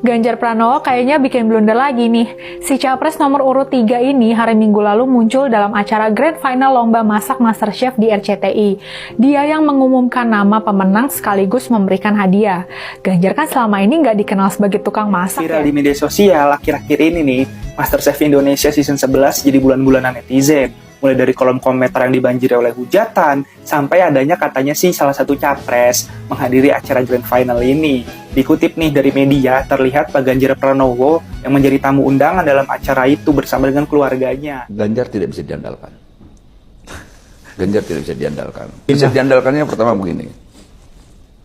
Ganjar Pranowo kayaknya bikin blunder lagi nih. Si capres nomor urut 3 ini hari Minggu lalu muncul dalam acara Grand Final Lomba Masak MasterChef di RCTI. Dia yang mengumumkan nama pemenang sekaligus memberikan hadiah. Ganjar kan selama ini nggak dikenal sebagai tukang masak Viral di media sosial akhir-akhir ini nih, MasterChef Indonesia Season 11 jadi bulan-bulanan netizen. Mulai dari kolom komentar yang dibanjiri oleh hujatan, sampai adanya katanya sih salah satu capres menghadiri acara Grand Final ini. Dikutip nih dari media, terlihat Pak Ganjar Pranowo yang menjadi tamu undangan dalam acara itu bersama dengan keluarganya. Ganjar tidak bisa diandalkan. Ganjar tidak bisa diandalkan. Bisa diandalkannya pertama begini.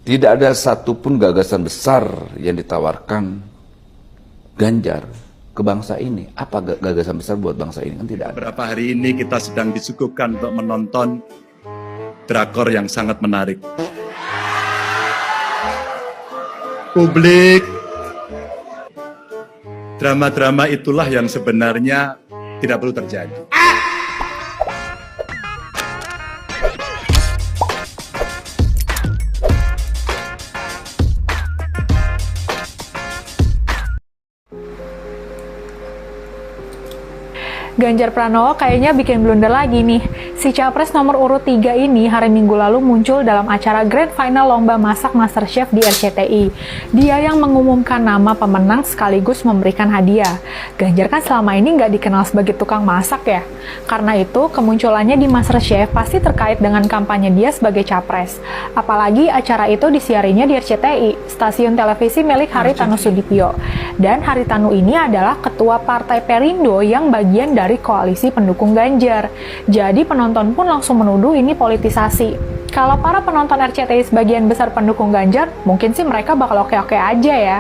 Tidak ada satupun gagasan besar yang ditawarkan Ganjar ke bangsa ini. Apa gagasan besar buat bangsa ini? Kan tidak ada. Beberapa hari ini kita sedang disuguhkan untuk menonton drakor yang sangat menarik. Publik, drama-drama itulah yang sebenarnya tidak perlu terjadi. Ganjar Pranowo kayaknya bikin blunder lagi nih. Si capres nomor urut 3 ini hari Minggu lalu muncul dalam acara Grand Final Lomba Masak MasterChef di RCTI. Dia yang mengumumkan nama pemenang sekaligus memberikan hadiah. Ganjar kan selama ini nggak dikenal sebagai tukang masak ya. Karena itu, kemunculannya di MasterChef pasti terkait dengan kampanye dia sebagai capres. Apalagi acara itu disiarinya di RCTI, stasiun televisi milik Haritanu Sudipyo. Dan Haritanu ini adalah ketua Partai Perindo yang bagian dari koalisi pendukung Ganjar. Jadi penonton pun langsung menuduh ini politisasi. Kalau para penonton RCTI sebagian besar pendukung Ganjar, mungkin sih mereka bakal oke-oke aja ya.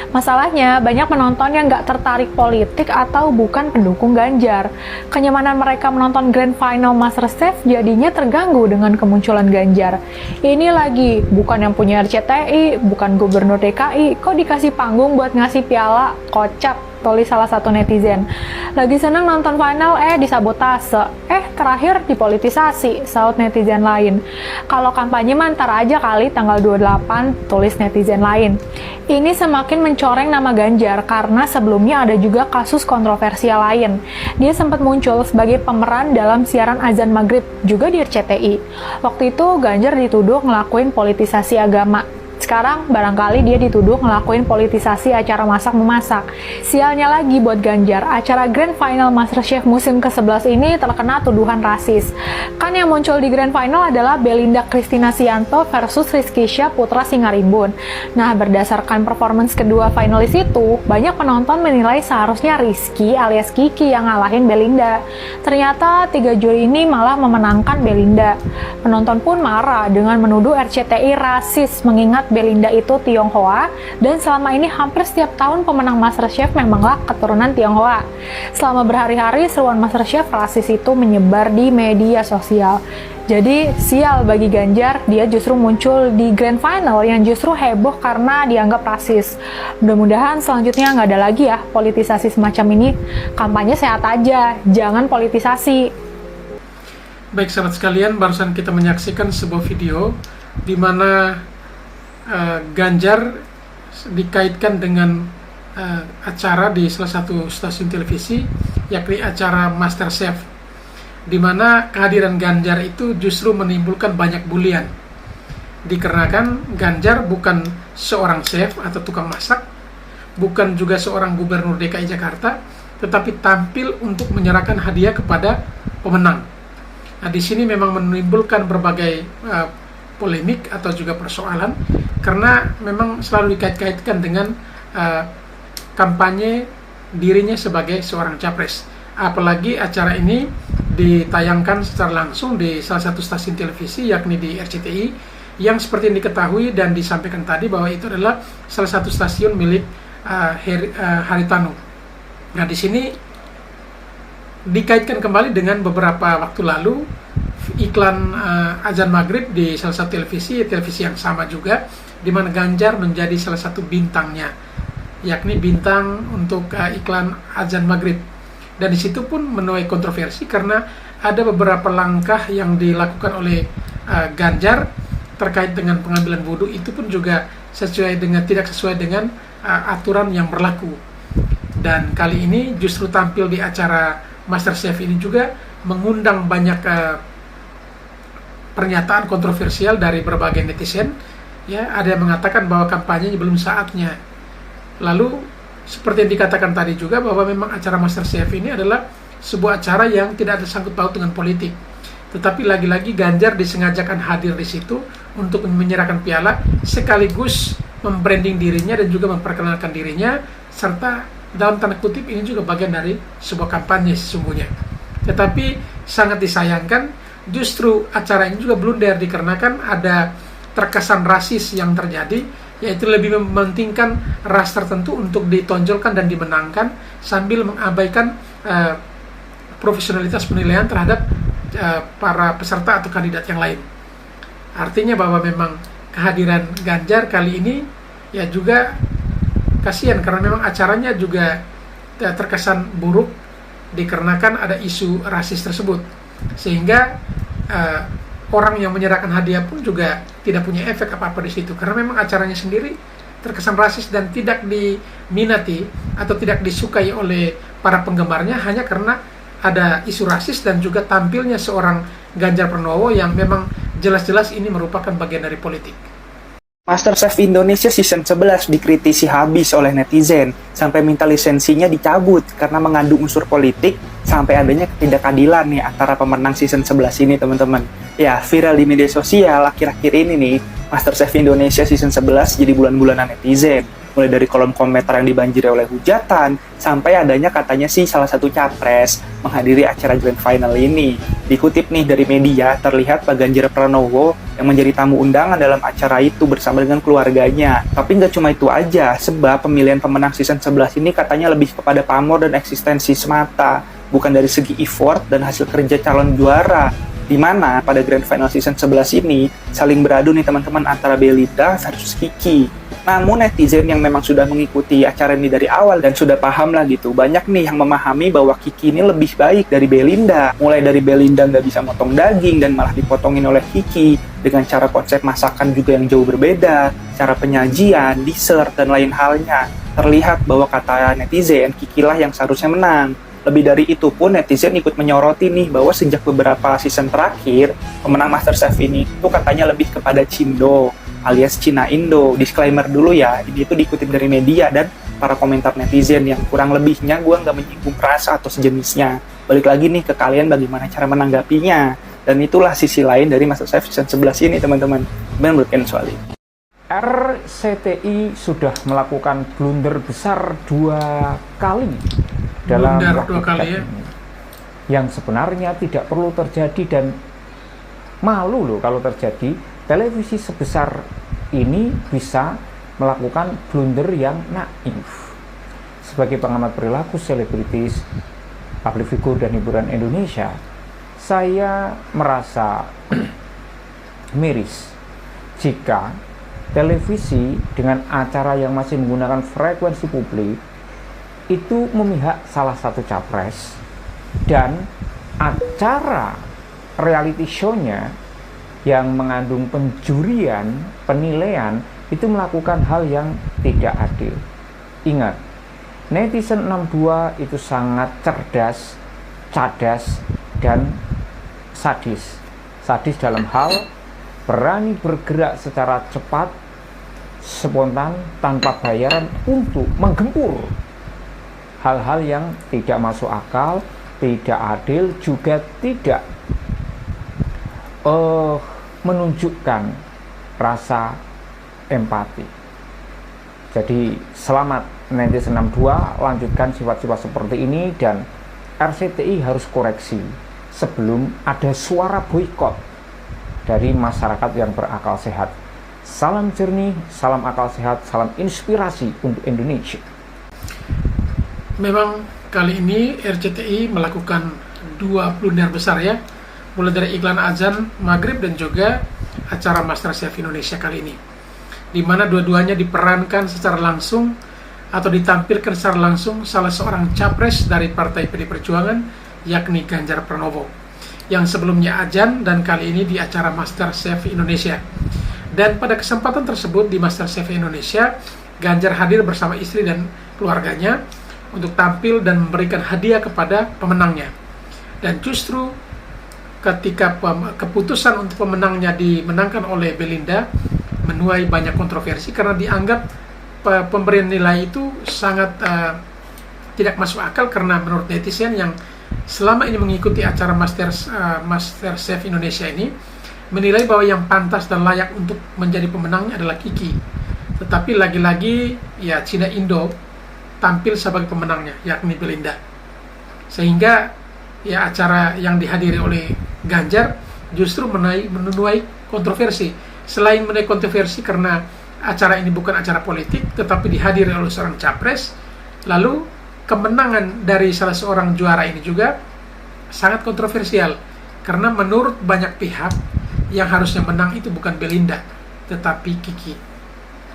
Masalahnya, banyak penonton yang nggak tertarik politik atau bukan pendukung Ganjar. Kenyamanan mereka menonton Grand Final MasterChef jadinya terganggu dengan kemunculan Ganjar. Ini lagi, bukan yang punya RCTI, bukan gubernur DKI, kok dikasih panggung buat ngasih piala, kocak. Tulis salah satu netizen. Lagi senang nonton final, disabotase. Terakhir dipolitisasi, saut netizen lain. Kalau kampanye mantar aja kali tanggal 28, tulis netizen lain. Ini semakin mencoreng nama Ganjar karena sebelumnya ada juga kasus kontroversial lain. Dia sempat muncul sebagai pemeran dalam siaran azan maghrib, juga di RCTI. Waktu itu Ganjar dituduh ngelakuin politisasi agama. Sekarang barangkali dia dituduh ngelakuin politisasi acara masak-memasak. Sialnya lagi buat Ganjar, acara Grand Final MasterChef musim ke-11 ini terkena tuduhan rasis. Kan yang muncul di Grand Final adalah Belinda Christina Sianto versus Rizky Syah Putra Singarimbun. Nah, berdasarkan performance kedua finalis itu, banyak penonton menilai seharusnya Rizky alias Kiki yang ngalahin Belinda. Ternyata 3 juri ini malah memenangkan Belinda. Penonton pun marah dengan menuduh RCTI rasis mengingat Belinda itu Tionghoa, dan selama ini hampir setiap tahun pemenang MasterChef memanglah keturunan Tionghoa. Selama berhari-hari seruan MasterChef rasis itu menyebar di media sosial. Jadi sial bagi Ganjar, dia justru muncul di Grand Final yang justru heboh karena dianggap rasis. Mudah-mudahan selanjutnya nggak ada lagi ya politisasi semacam ini. Kampanye sehat aja, jangan politisasi. Baik sahabat sekalian, barusan kita menyaksikan sebuah video di mana Ganjar dikaitkan dengan acara di salah satu stasiun televisi, yakni acara MasterChef, di mana kehadiran Ganjar itu justru menimbulkan banyak bulian. Dikarenakan Ganjar bukan seorang chef atau tukang masak, bukan juga seorang gubernur DKI Jakarta, tetapi tampil untuk menyerahkan hadiah kepada pemenang. Nah, di sini memang menimbulkan berbagai polemik atau juga persoalan karena memang selalu dikait-kaitkan dengan kampanye dirinya sebagai seorang capres. Apalagi acara ini ditayangkan secara langsung di salah satu stasiun televisi yakni di RCTI, yang seperti yang diketahui dan disampaikan tadi bahwa itu adalah salah satu stasiun milik Haritanu. Nah, di sini dikaitkan kembali dengan beberapa waktu lalu iklan azan maghrib di salah satu televisi yang sama juga, di mana Ganjar menjadi salah satu bintangnya, yakni bintang untuk iklan azan maghrib. Dan di situ pun menuai kontroversi karena ada beberapa langkah yang dilakukan oleh Ganjar terkait dengan pengambilan wudhu, itu pun juga tidak sesuai dengan aturan yang berlaku. Dan kali ini justru tampil di acara MasterChef ini juga mengundang banyak pernyataan kontroversial dari berbagai netizen. Ya, ada yang mengatakan bahwa kampanyenya belum saatnya. Lalu seperti yang dikatakan tadi juga bahwa memang acara MasterChef ini adalah sebuah acara yang tidak ada sangkut paut dengan politik. Tetapi lagi-lagi Ganjar disengajakan hadir di situ untuk menyerahkan piala sekaligus membranding dirinya dan juga memperkenalkan dirinya, serta dalam tanda kutip ini juga bagian dari sebuah kampanye sesungguhnya. Tetapi sangat disayangkan justru acara ini juga blunder dikarenakan ada terkesan rasis yang terjadi, yaitu lebih mementingkan ras tertentu untuk ditonjolkan dan dimenangkan sambil mengabaikan profesionalitas penilaian terhadap para peserta atau kandidat yang lain. Artinya bahwa memang kehadiran Ganjar kali ini ya juga kasihan karena memang acaranya juga terkesan buruk dikarenakan ada isu rasis tersebut, sehingga orang yang menyerahkan hadiah pun juga tidak punya efek apa-apa di situ karena memang acaranya sendiri terkesan rasis dan tidak diminati atau tidak disukai oleh para penggemarnya hanya karena ada isu rasis dan juga tampilnya seorang Ganjar Pranowo yang memang jelas-jelas ini merupakan bagian dari politik. MasterChef Indonesia Season 11 dikritisi habis oleh netizen sampai minta lisensinya dicabut karena mengandung unsur politik sampai adanya ketidakadilan nih antara pemenang Season 11 ini teman-teman. Ya, viral di media sosial akhir-akhir ini nih, MasterChef Indonesia Season 11 jadi bulan-bulanan netizen. Mulai dari kolom komentar yang dibanjiri oleh hujatan, sampai adanya katanya sih salah satu capres menghadiri acara Grand Final ini. Dikutip nih dari media, terlihat Pak Ganjar Pranowo yang menjadi tamu undangan dalam acara itu bersama dengan keluarganya. Tapi nggak cuma itu aja, sebab pemilihan pemenang Season 11 ini katanya lebih kepada pamor dan eksistensi semata, bukan dari segi effort dan hasil kerja calon juara. Di mana pada Grand Final Season 11 ini saling beradu nih teman-teman antara Belinda versus Kiki. Namun netizen yang memang sudah mengikuti acara ini dari awal dan sudah paham lah gitu, banyak nih yang memahami bahwa Kiki ini lebih baik dari Belinda. Mulai dari Belinda nggak bisa motong daging dan malah dipotongin oleh Kiki dengan cara konsep masakan juga yang jauh berbeda, cara penyajian, dessert, dan lain halnya. Terlihat bahwa kata netizen, Kikilah yang seharusnya menang. Lebih dari itu pun netizen ikut menyoroti nih bahwa sejak beberapa season terakhir, pemenang MasterChef ini tuh katanya lebih kepada Cindo alias Cina Indo. Disclaimer dulu ya, ini tuh dikutip dari media dan para komentar netizen yang kurang lebihnya gue nggak menyinggung ras atau sejenisnya. Balik lagi nih ke kalian bagaimana cara menanggapinya. Dan itulah sisi lain dari MasterChef Season 11 ini teman-teman. Menurut kalian soal ini? RCTI sudah melakukan blunder besar 2 kali dalam waktu dekat ini, yang sebenarnya tidak perlu terjadi dan malu loh kalau terjadi. Televisi sebesar ini bisa melakukan blunder yang naif. Sebagai pengamat perilaku selebritis, public figure dan hiburan Indonesia, saya merasa miris jika televisi dengan acara yang masih menggunakan frekuensi publik itu memihak salah satu capres, dan acara reality show-nya yang mengandung penjurian, penilaian itu melakukan hal yang tidak adil. Ingat, netizen 62 itu sangat cerdas, cadas, dan sadis. Sadis dalam hal berani bergerak secara cepat, spontan, tanpa bayaran untuk menggempur hal-hal yang tidak masuk akal, tidak adil, juga tidak menunjukkan rasa empati. Jadi selamat netizen 62, lanjutkan sifat-sifat seperti ini, dan RCTI harus koreksi sebelum ada suara boikot dari masyarakat yang berakal sehat. Salam jernih, salam akal sehat, salam inspirasi untuk Indonesia. Memang kali ini RCTI melakukan 2 blunder besar ya, mulai dari iklan azan maghrib dan juga acara MasterChef Indonesia kali ini, di mana dua-duanya diperankan secara langsung atau ditampilkan secara langsung salah seorang capres dari Partai PD Perjuangan, yakni Ganjar Pranowo, yang sebelumnya azan dan kali ini di acara MasterChef Indonesia. Dan pada kesempatan tersebut di MasterChef Indonesia, Ganjar hadir bersama istri dan keluarganya untuk tampil dan memberikan hadiah kepada pemenangnya. Dan justru ketika keputusan untuk pemenangnya dimenangkan oleh Belinda menuai banyak kontroversi karena dianggap pemberian nilai itu sangat tidak masuk akal, karena menurut netizen yang selama ini mengikuti acara MasterChef Indonesia ini menilai bahwa yang pantas dan layak untuk menjadi pemenangnya adalah Kiki. Tetapi lagi-lagi ya Cina Indo tampil sebagai pemenangnya, yakni Belinda. Sehingga ya acara yang dihadiri oleh Ganjar justru menuai kontroversi. Selain menuai kontroversi karena acara ini bukan acara politik tetapi dihadiri oleh seorang capres, lalu kemenangan dari salah seorang juara ini juga sangat kontroversial karena menurut banyak pihak yang harusnya menang itu bukan Belinda tetapi Kiki.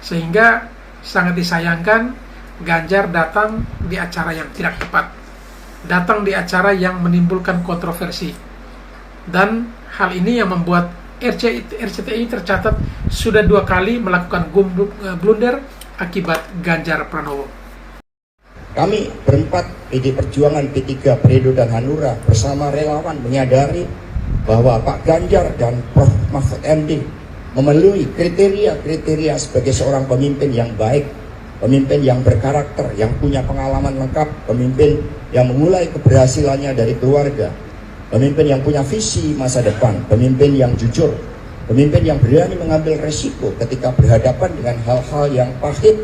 Sehingga sangat disayangkan Ganjar datang di acara yang tidak tepat, datang di acara yang menimbulkan kontroversi, dan hal ini yang membuat RCTI tercatat sudah 2 kali melakukan blunder akibat Ganjar Pranowo. Kami berempat, PD Perjuangan, P3, Perindo, dan Hanura bersama relawan menyadari bahwa Pak Ganjar dan Prof. Mahfud MD memenuhi kriteria sebagai seorang pemimpin yang baik, pemimpin yang berkarakter, yang punya pengalaman lengkap, pemimpin yang memulai keberhasilannya dari keluarga, pemimpin yang punya visi masa depan, pemimpin yang jujur, pemimpin yang berani mengambil resiko ketika berhadapan dengan hal-hal yang pahit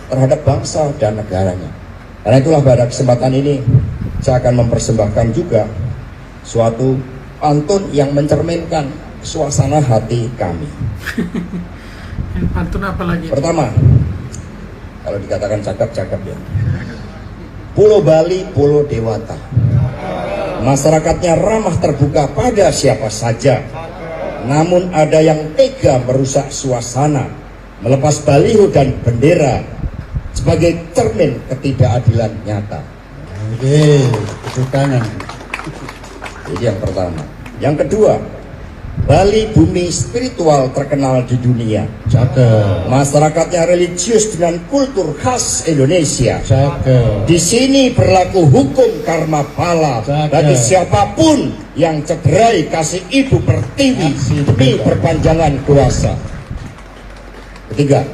terhadap bangsa dan negaranya. Karena itulah pada kesempatan ini saya akan mempersembahkan juga suatu pantun yang mencerminkan suasana hati kami. Pantun apa lagi? Pertama, kalau dikatakan cakap-cakap ya, Pulau Bali, Pulau Dewata, masyarakatnya ramah terbuka pada siapa saja. Namun ada yang tega merusak suasana, melepas baliho dan bendera sebagai cermin ketidakadilan nyata. Oke, tepuk tangan. Jadi yang pertama. Yang kedua, Bali bumi spiritual terkenal di dunia. Cakep. Masyarakatnya religius dengan kultur khas Indonesia. Cakep. Di sini berlaku hukum karma pala bagi siapapun yang cederai kasih Ibu Pertiwi demi perpanjangan kuasa. Ketiga,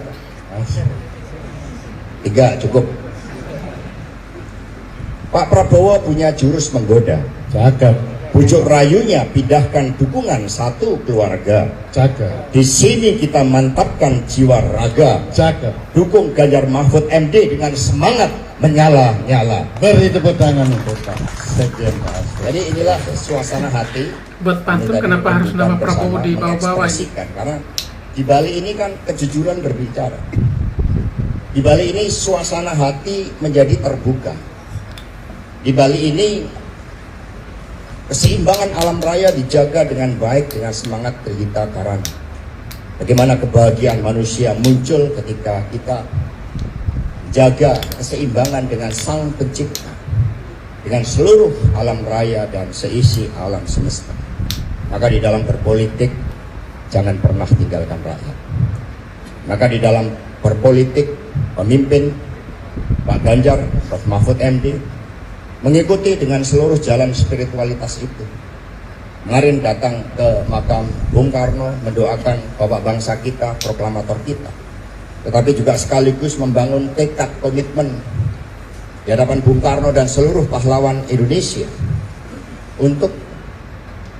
cukup. Pak Prabowo punya jurus menggoda. Cakep. Bujuk rayunya pindahkan dukungan satu keluarga. Cakep. Di sini kita mantapkan jiwa raga. Cakep. Dukung Ganjar Mahfud MD dengan semangat menyala-nyala. Beri tepuk tangan untuk Pak. Sekian Pak. Jadi inilah suasana hati. Buat pantun kenapa harus nama Prabowo di bawah-bawah? Karena di Bali ini kan kejujuran berbicara. Di Bali ini suasana hati menjadi terbuka. Di Bali ini keseimbangan alam raya dijaga dengan baik dengan semangat terhita karang. Bagaimana kebahagiaan manusia muncul ketika kita jaga keseimbangan dengan Sang Pencipta, dengan seluruh alam raya dan seisi alam semesta. Maka di dalam berpolitik jangan pernah tinggalkan rakyat. Maka di dalam berpolitik pemimpin Pak Ganjar, Prof. Mahfud MD mengikuti dengan seluruh jalan spiritualitas itu. Kemarin datang ke makam Bung Karno mendoakan bapak bangsa kita, proklamator kita, tetapi juga sekaligus membangun tekad komitmen di hadapan Bung Karno dan seluruh pahlawan Indonesia untuk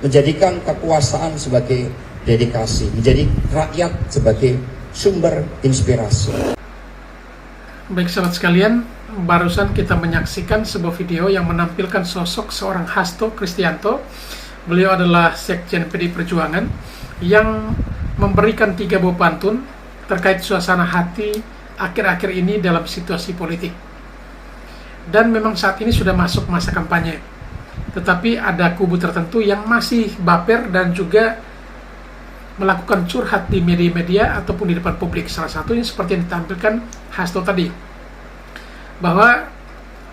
menjadikan kekuasaan sebagai dedikasi, menjadi rakyat sebagai sumber inspirasi. Baik sahabat sekalian, barusan kita menyaksikan sebuah video yang menampilkan sosok seorang Hasto Kristianto. Beliau adalah Sekjen PD Perjuangan yang memberikan 3 buah pantun terkait suasana hati akhir-akhir ini dalam situasi politik. Dan memang saat ini sudah masuk masa kampanye, tetapi ada kubu tertentu yang masih baper dan juga melakukan curhat di media-media ataupun di depan publik. Salah satunya seperti yang ditampilkan Hasto tadi, bahwa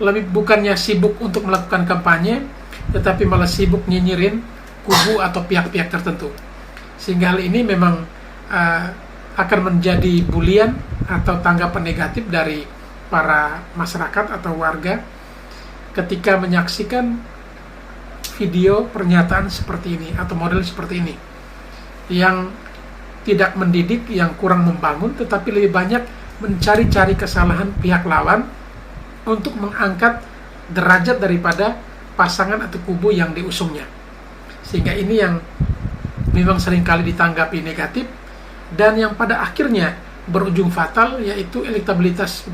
lebih bukannya sibuk untuk melakukan kampanye, tetapi malah sibuk nyinyirin kubu atau pihak-pihak tertentu. Sehingga hal ini memang akan menjadi bulian, atau tanggapan negatif dari para masyarakat atau warga ketika menyaksikan video pernyataan seperti ini atau model seperti ini yang tidak mendidik, yang kurang membangun, tetapi lebih banyak mencari-cari kesalahan pihak lawan untuk mengangkat derajat daripada pasangan atau kubu yang diusungnya. Sehingga ini yang memang seringkali ditanggapi negatif dan yang pada akhirnya berujung fatal, yaitu elektabilitas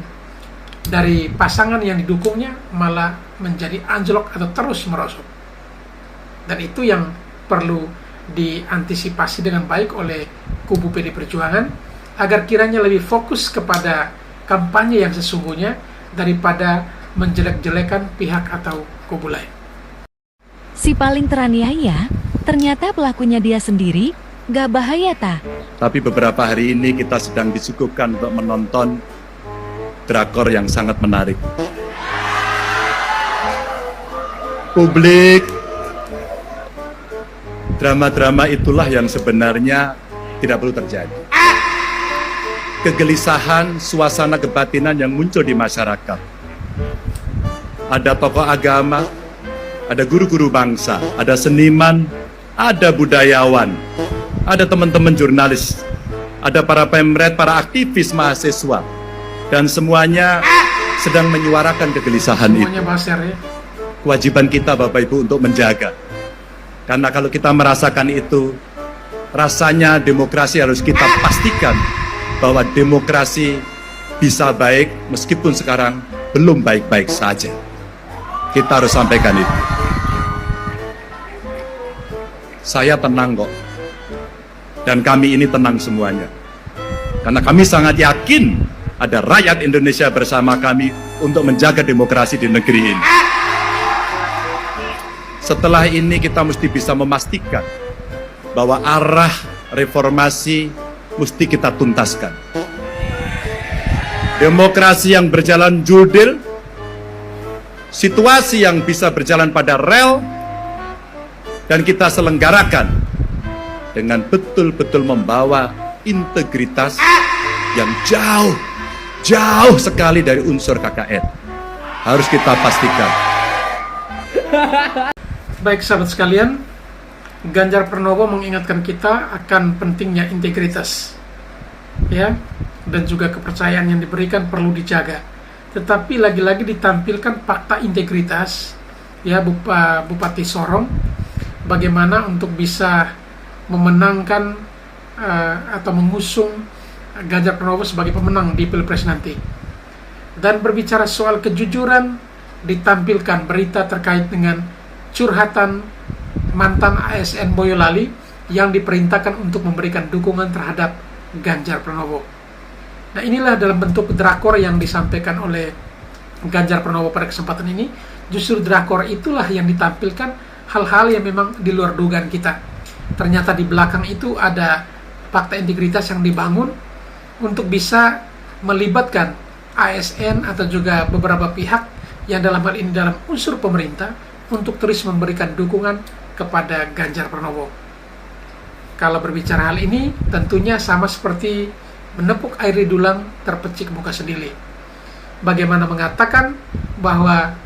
dari pasangan yang didukungnya malah menjadi anjlok atau terus merosot. Dan itu yang perlu diantisipasi dengan baik oleh kubu PD Perjuangan agar kiranya lebih fokus kepada kampanye yang sesungguhnya daripada menjelek-jelekan pihak atau kubu lain. Si paling teraniaya, ternyata pelakunya dia sendiri, gak bahaya ta? Tapi beberapa hari ini kita sedang disuguhkan untuk menonton drakor yang sangat menarik. Publik, drama-drama itulah yang sebenarnya tidak perlu terjadi. Kegelisahan, suasana kebatinan yang muncul di masyarakat. Ada tokoh agama, ada guru-guru bangsa, ada seniman, ada budayawan, ada teman-teman jurnalis, ada para pemret, para aktivis mahasiswa, dan semuanya sedang menyuarakan kegelisahan itu. Semuanya basir ya. Kewajiban kita Bapak Ibu untuk menjaga. Karena kalau kita merasakan itu, rasanya demokrasi harus kita pastikan bahwa demokrasi bisa baik meskipun sekarang belum baik-baik saja. Kita harus sampaikan itu. Saya tenang kok. Dan kami ini tenang semuanya. Karena kami sangat yakin ada rakyat Indonesia bersama kami untuk menjaga demokrasi di negeri ini. Setelah ini kita mesti bisa memastikan bahwa arah reformasi mesti kita tuntaskan. Demokrasi yang berjalan jurdil, situasi yang bisa berjalan pada rel, dan kita selenggarakan dengan betul-betul membawa integritas yang jauh sekali dari unsur KKN. Harus kita pastikan. Baik sahabat sekalian, Ganjar Pranowo mengingatkan kita akan pentingnya integritas, ya, dan juga kepercayaan yang diberikan perlu dijaga. Tetapi lagi-lagi ditampilkan fakta integritas, ya, Bupati Sorong, bagaimana untuk bisa memenangkan atau mengusung Ganjar Pranowo sebagai pemenang di Pilpres nanti. Dan berbicara soal kejujuran, ditampilkan berita terkait dengan curhatan mantan ASN Boyolali yang diperintahkan untuk memberikan dukungan terhadap Ganjar Pranowo. Nah, inilah dalam bentuk drakor yang disampaikan oleh Ganjar Pranowo pada kesempatan ini. Justru drakor itulah yang ditampilkan hal-hal yang memang di luar dugaan kita. Ternyata di belakang itu ada fakta integritas yang dibangun untuk bisa melibatkan ASN atau juga beberapa pihak yang dalam hal ini dalam unsur pemerintah untuk terus memberikan dukungan kepada Ganjar Pranowo. Kalau berbicara hal ini, tentunya sama seperti menepuk air di dulang terpecik muka sendiri. Bagaimana mengatakan bahwa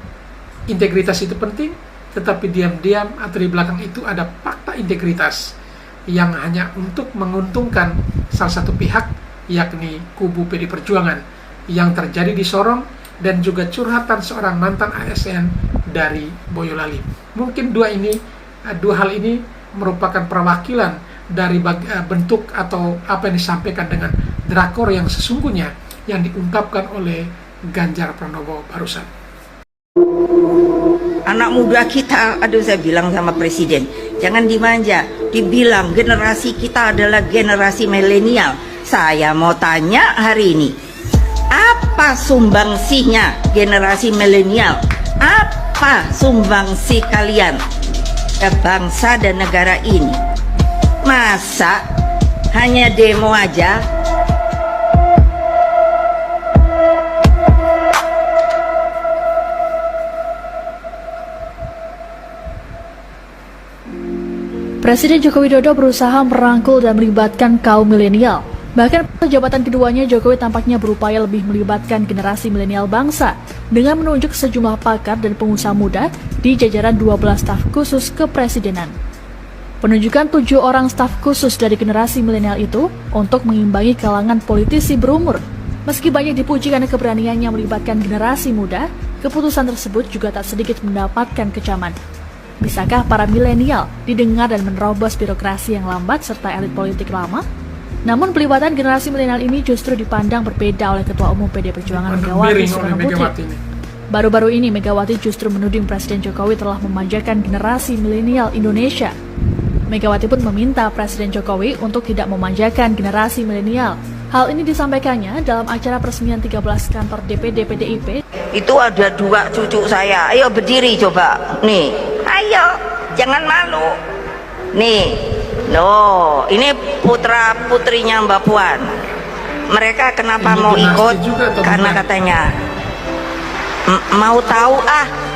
integritas itu penting, tetapi diam-diam atau di belakang itu ada fakta integritas yang hanya untuk menguntungkan salah satu pihak, yakni kubu PD Perjuangan yang terjadi di Sorong, dan juga curhatan seorang mantan ASN dari Boyolali. Mungkin dua hal ini merupakan perwakilan dari bentuk atau apa yang disampaikan dengan drakor yang sesungguhnya yang diungkapkan oleh Ganjar Pranowo barusan. Anak muda kita, saya bilang sama Presiden, jangan dimanja, dibilang generasi kita adalah generasi milenial. Saya mau tanya hari ini, apa sumbangsihnya generasi milenial? Apa sumbangsih kalian ke bangsa dan negara ini? Masa hanya demo aja? Presiden Joko Widodo berusaha merangkul dan melibatkan kaum milenial Bahkan jabatan keduanya, Jokowi tampaknya berupaya lebih melibatkan generasi milenial bangsa dengan menunjuk sejumlah pakar dan pengusaha muda di jajaran 12 staf khusus kepresidenan. Penunjukan 7 orang staf khusus dari generasi milenial itu untuk mengimbangi kalangan politisi berumur. Meski banyak dipuji karena keberaniannya melibatkan generasi muda, keputusan tersebut juga tak sedikit mendapatkan kecaman. Bisakah para milenial didengar dan menerobos birokrasi yang lambat serta elit politik lama? Namun pelibatan generasi milenial ini justru dipandang berbeda oleh Ketua Umum PD Perjuangan Megawati Soekarno Putri. Baru-baru ini Megawati justru menuding Presiden Jokowi telah memanjakan generasi milenial Indonesia. Megawati pun meminta Presiden Jokowi untuk tidak memanjakan generasi milenial. Hal ini disampaikannya dalam acara peresmian 13 kantor DPD PDIP. Itu ada 2 cucu saya, ayo berdiri coba, nih, ayo, jangan malu, nih. No, ini putra putrinya Mbak Puan. Mereka kenapa Ini mau ikut? bukan? Karena katanya mau tahu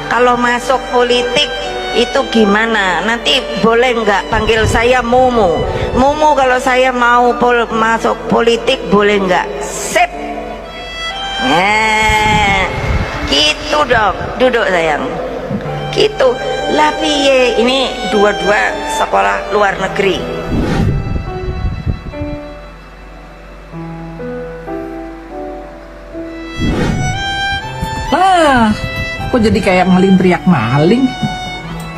kalau masuk politik itu gimana. Nanti boleh nggak panggil saya Mumu? Mumu kalau saya mau masuk politik boleh nggak? Sip. Gitu dong. Duduk sayang. Gitu lah piye, ini dua-dua sekolah luar negeri. Lah, kok jadi kayak ngelintriak maling?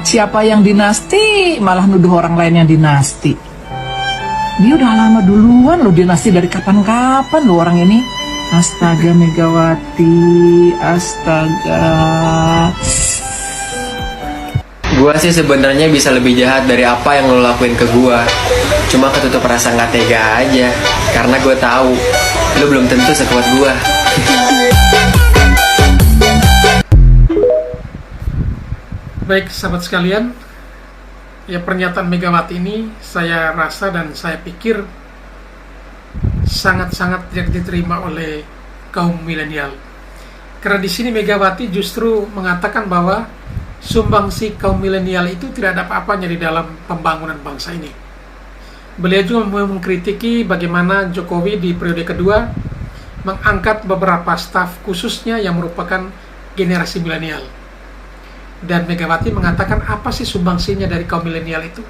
Siapa yang dinasti malah nuduh orang lain yang dinasti. Dia udah lama duluan loh dinasti, dari kapan-kapan loh orang ini. Astaga Megawati, astaga. Gua sih sebenarnya bisa lebih jahat dari apa yang lo lakuin ke gua. Cuma ketutup rasa nggak tega aja. Karena gue tahu lo belum tentu sekuat gua. Baik sahabat sekalian, ya pernyataan Megawati ini saya rasa dan saya pikir sangat-sangat tidak diterima oleh kaum milenial. Karena di sini Megawati justru mengatakan bahwa sumbangsi kaum milenial itu tidak ada apa-apanya di dalam pembangunan bangsa ini. Beliau juga mengkritiki bagaimana Jokowi di periode kedua mengangkat beberapa staf khususnya yang merupakan generasi milenial. Dan Megawati mengatakan apa sih sumbangsinya dari kaum milenial itu?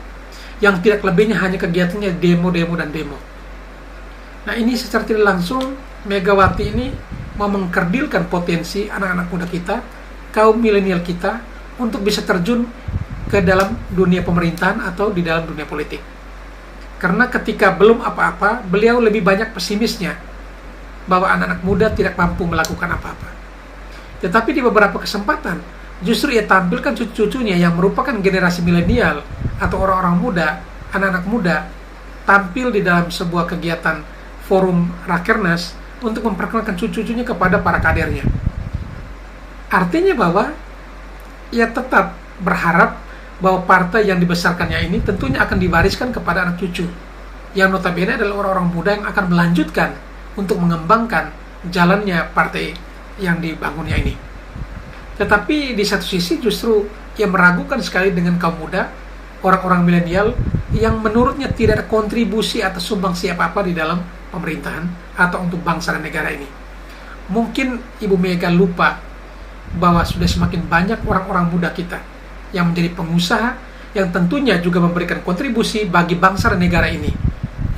Yang tidak lebihnya hanya kegiatannya demo dan demo. Nah ini secara tidak langsung Megawati ini mau mengkerdilkan potensi anak-anak muda kita, kaum milenial kita, untuk bisa terjun ke dalam dunia pemerintahan atau di dalam dunia politik. Karena ketika belum apa-apa, beliau lebih banyak pesimisnya bahwa anak-anak muda tidak mampu melakukan apa-apa. Tetapi di beberapa kesempatan, justru ia tampilkan cucu-cucunya yang merupakan generasi milenial atau orang-orang muda, anak-anak muda, tampil di dalam sebuah kegiatan forum Rakernas untuk memperkenalkan cucu-cucunya kepada para kadernya. Artinya bahwa ia tetap berharap bahwa partai yang dibesarkannya ini tentunya akan diwariskan kepada anak cucu, yang notabene adalah orang-orang muda yang akan melanjutkan untuk mengembangkan jalannya partai yang dibangunnya ini. Tetapi di satu sisi justru ia meragukan sekali dengan kaum muda, orang-orang milenial yang menurutnya tidak ada kontribusi atau sumbangsi apa-apa di dalam pemerintahan atau untuk bangsa dan negara ini. Mungkin Ibu Mega lupa bahwa sudah semakin banyak orang-orang muda kita yang menjadi pengusaha yang tentunya juga memberikan kontribusi bagi bangsa dan negara ini,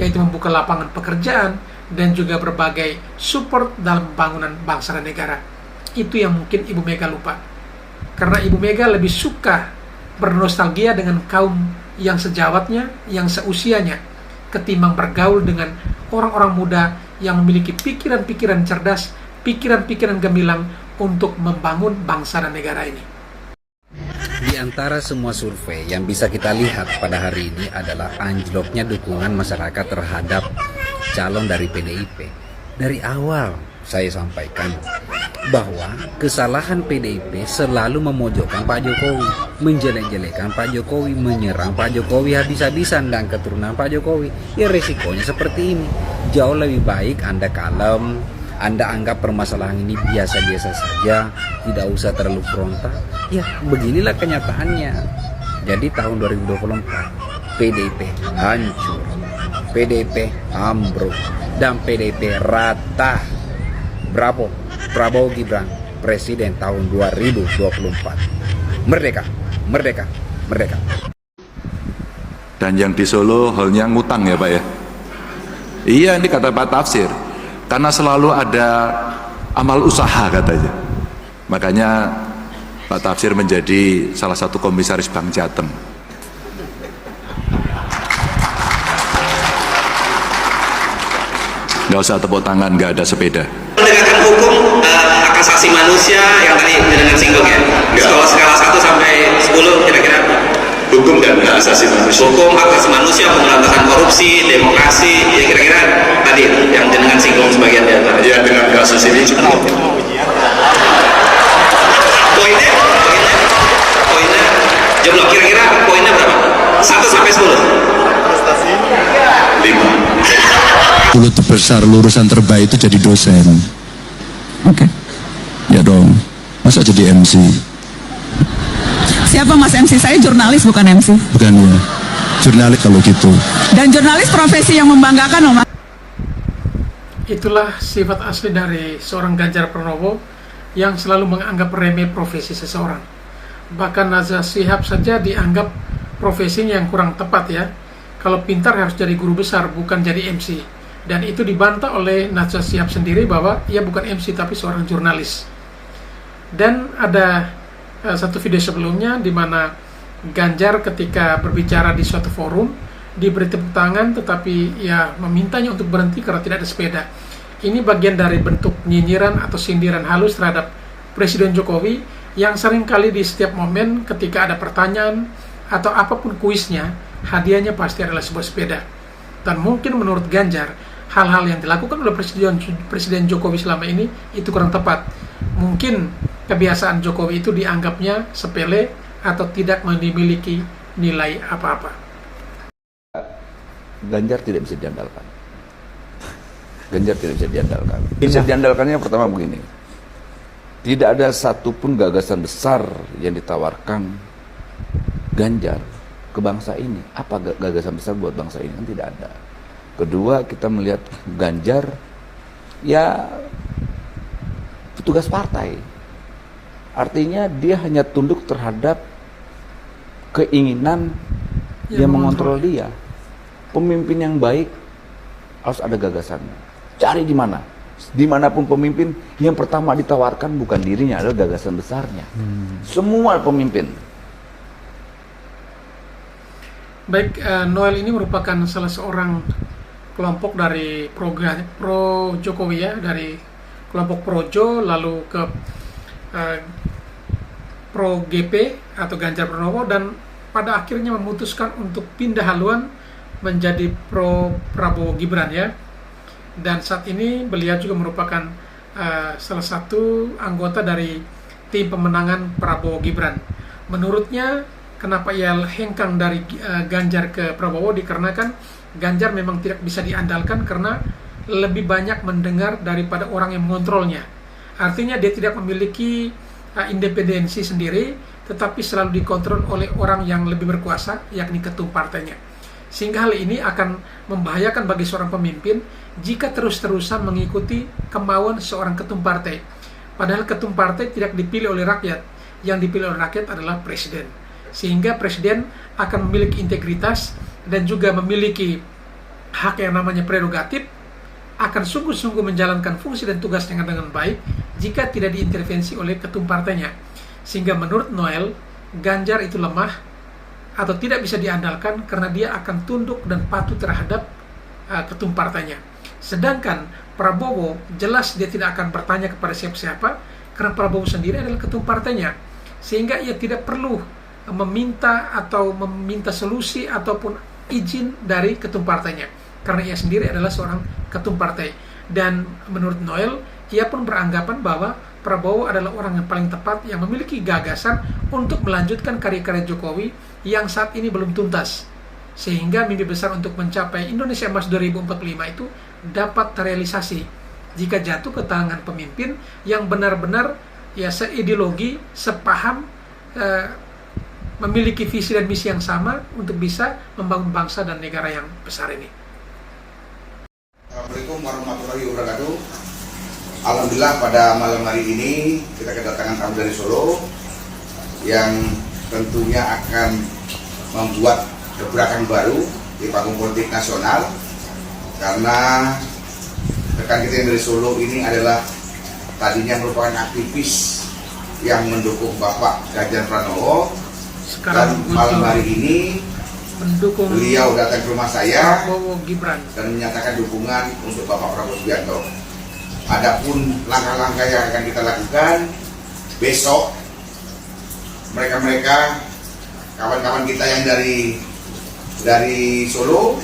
yaitu membuka lapangan pekerjaan dan juga berbagai support dalam pembangunan bangsa dan negara. Itu yang mungkin Ibu Mega lupa. Karena Ibu Mega lebih suka bernostalgia dengan kaum yang sejawatnya, yang seusianya, ketimbang bergaul dengan orang-orang muda yang memiliki pikiran-pikiran cerdas, pikiran-pikiran gemilang untuk membangun bangsa dan negara ini. Di antara semua survei yang bisa kita lihat pada hari ini adalah anjloknya dukungan masyarakat terhadap calon dari PDIP. Dari awal saya sampaikan bahwa kesalahan PDIP selalu memojokkan Pak Jokowi, menjelek-jelekan Pak Jokowi, menyerang Pak Jokowi habis-habisan dan keturunan Pak Jokowi. Ya resikonya seperti ini. Jauh lebih baik Anda kalem, Anda anggap permasalahan ini biasa-biasa saja, tidak usah terlalu frontal. Ya, beginilah kenyataannya. Jadi tahun 2024 PDIP hancur. PDIP ambruk dan PDIP rata. Bravo, Prabowo Gibran, Presiden tahun 2024. Merdeka, merdeka, merdeka. Dan yang di Solo halnya ngutang ya Pak ya? Iya, ini kata Pak Tafsir, karena selalu ada amal usaha katanya. Makanya Pak Tafsir menjadi salah satu komisaris Bank Jateng. Nggak usah tepuk tangan, nggak ada sepeda. Penegakan hukum hak asasi manusia yang tadi dengan singgung ya. Skala 1 sampai 10 kira-kira. Hukum dan hak asasi manusia. Hukum, hak asasi manusia, pemberantasan korupsi, demokrasi, ya kira-kira tadi yang dengan singgung sebagian di antara. Ya, dengan kasus ini cukup. Poinnya, jumlah kira-kira poinnya berapa? 1 sampai 10. 5. 10 terbesar lulusan terbaik itu jadi dosen. Oke. Ya dong. Masa jadi MC? Siapa Mas MC? Saya jurnalis bukan MC. Bukan ya. Jurnalis kalau gitu. Dan jurnalis profesi yang membanggakan loh Mas. Itulah sifat asli dari seorang Ganjar Pranowo yang selalu menganggap remeh profesi seseorang. Bahkan Najwa Shihab saja dianggap profesinya yang kurang tepat ya. Kalau pintar harus jadi guru besar, bukan jadi MC. Dan itu dibantah oleh Najwa Shihab sendiri bahwa ia bukan MC tapi seorang jurnalis. Dan ada satu video sebelumnya di mana Ganjar ketika berbicara di suatu forum diberi tepuk tangan tetapi ya memintanya untuk berhenti karena tidak ada sepeda. Ini bagian dari bentuk nyinyiran atau sindiran halus terhadap Presiden Jokowi yang seringkali di setiap momen ketika ada pertanyaan atau apapun kuisnya, hadiahnya pasti adalah sebuah sepeda. Dan mungkin menurut Ganjar, hal-hal yang dilakukan oleh Presiden Jokowi selama ini itu kurang tepat. Mungkin kebiasaan Jokowi itu dianggapnya sepele atau tidak memiliki nilai apa-apa. Ganjar tidak bisa diandalkan. Ganjar tidak bisa diandalkan. Bisa diandalkannya pertama begini. Tidak ada satupun gagasan besar yang ditawarkan Ganjar ke bangsa ini. Apa gagasan besar buat bangsa ini? Kan tidak ada. Kedua, kita melihat Ganjar ya petugas partai. Artinya dia hanya tunduk terhadap keinginan yang mengontrol dia. Pemimpin yang baik harus ada gagasannya. Cari di mana? Dimanapun pemimpin, yang pertama ditawarkan bukan dirinya, adalah gagasan besarnya. Semua pemimpin. Baik, Noel ini merupakan salah seorang kelompok dari pro Jokowi ya, dari kelompok Projo lalu ke pro GP atau Ganjar Pranowo, dan pada akhirnya memutuskan untuk pindah haluan menjadi pro Prabowo Gibran ya. Dan saat ini beliau juga merupakan salah satu anggota dari tim pemenangan Prabowo Gibran. Menurutnya kenapa ia hengkang dari Ganjar ke Prabowo, dikarenakan Ganjar memang tidak bisa diandalkan karena lebih banyak mendengar daripada orang yang mengontrolnya. Artinya dia tidak memiliki independensi sendiri, tetapi selalu dikontrol oleh orang yang lebih berkuasa, yakni ketum partainya. Sehingga hal ini akan membahayakan bagi seorang pemimpin jika terus-terusan mengikuti kemauan seorang ketum partai. Padahal ketum partai tidak dipilih oleh rakyat, yang dipilih oleh rakyat adalah presiden. Sehingga presiden akan memiliki integritas dan juga memiliki hak yang namanya prerogatif, akan sungguh-sungguh menjalankan fungsi dan tugasnya dengan baik jika tidak diintervensi oleh ketum partainya. Sehingga menurut Noel, Ganjar itu lemah atau tidak bisa diandalkan karena dia akan tunduk dan patuh terhadap ketum partainya. Sedangkan Prabowo jelas dia tidak akan bertanya kepada siapa-siapa karena Prabowo sendiri adalah ketum partainya. Sehingga ia tidak perlu meminta solusi ataupun izin dari ketum partainya karena ia sendiri adalah seorang ketum partai. Dan menurut Noel, ia pun beranggapan bahwa Prabowo adalah orang yang paling tepat yang memiliki gagasan untuk melanjutkan karya-karya Jokowi yang saat ini belum tuntas. Sehingga mimpi besar untuk mencapai Indonesia Emas 2045 itu dapat terrealisasi jika jatuh ke tangan pemimpin yang benar-benar ya seideologi, sepaham, memiliki visi dan misi yang sama untuk bisa membangun bangsa dan negara yang besar ini. Assalamualaikum warahmatullahi wabarakatuh. Alhamdulillah pada malam hari ini kita kedatangan tamu dari Solo yang tentunya akan membuat gebrakan baru di panggung politik nasional, karena rekan kita yang dari Solo ini adalah tadinya merupakan aktivis yang mendukung Bapak Ganjar Pranowo. Dan malam hari ini mendukung beliau datang ke rumah saya Prabowo Gibran dan menyatakan dukungan untuk Bapak Prabowo Subianto. Adapun langkah-langkah yang akan kita lakukan besok, mereka kawan-kawan kita yang dari Solo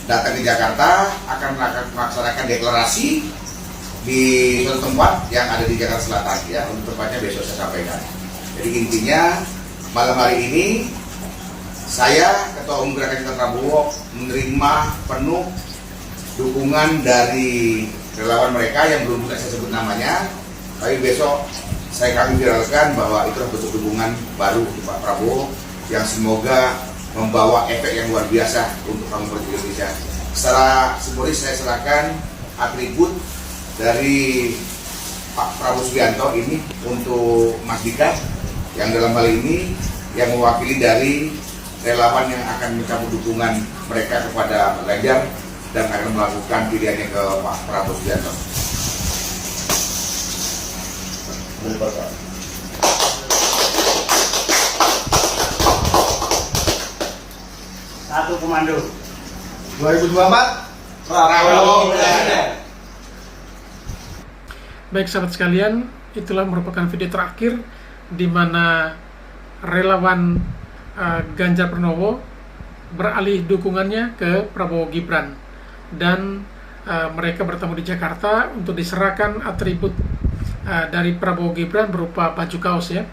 datang ke Jakarta akan melaksanakan deklarasi di suatu tempat yang ada di Jakarta Selatan, ya. Untuk tempatnya besok saya sampaikan. Jadi intinya malam hari ini saya, Ketua Umum Gerakan Cinta Prabowo, menerima penuh dukungan dari relawan mereka yang belum bisa saya sebut namanya, tapi besok kami viralkan bahwa itu bentuk dukungan baru untuk Pak Prabowo yang semoga membawa efek yang luar biasa untuk panggung politik Indonesia. Secara simbolis saya serahkan atribut dari Pak Prabowo Subianto ini untuk Mas Dika, yang dalam hal ini yang mewakili dari relawan yang akan mencabut dukungan mereka kepada Ganjar dan akan melakukan pilihannya ke Pak Prabowo Subianto. Satu komando 2024 Prabowo Ganjar. Baik sahabat sekalian, itulah merupakan video terakhir di mana relawan Ganjar Pranowo beralih dukungannya ke Prabowo Gibran, dan mereka bertemu di Jakarta untuk diserahkan atribut dari Prabowo Gibran berupa baju kaos, ya,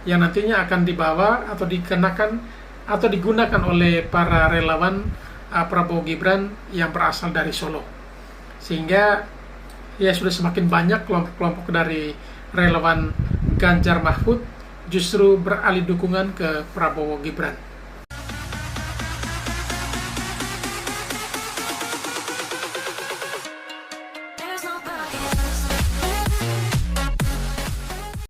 yang nantinya akan dibawa atau dikenakan atau digunakan oleh para relawan Prabowo Gibran yang berasal dari Solo, sehingga ya sudah semakin banyak kelompok-kelompok dari relawan Ganjar Mahfud justru beralih dukungan ke Prabowo Gibran.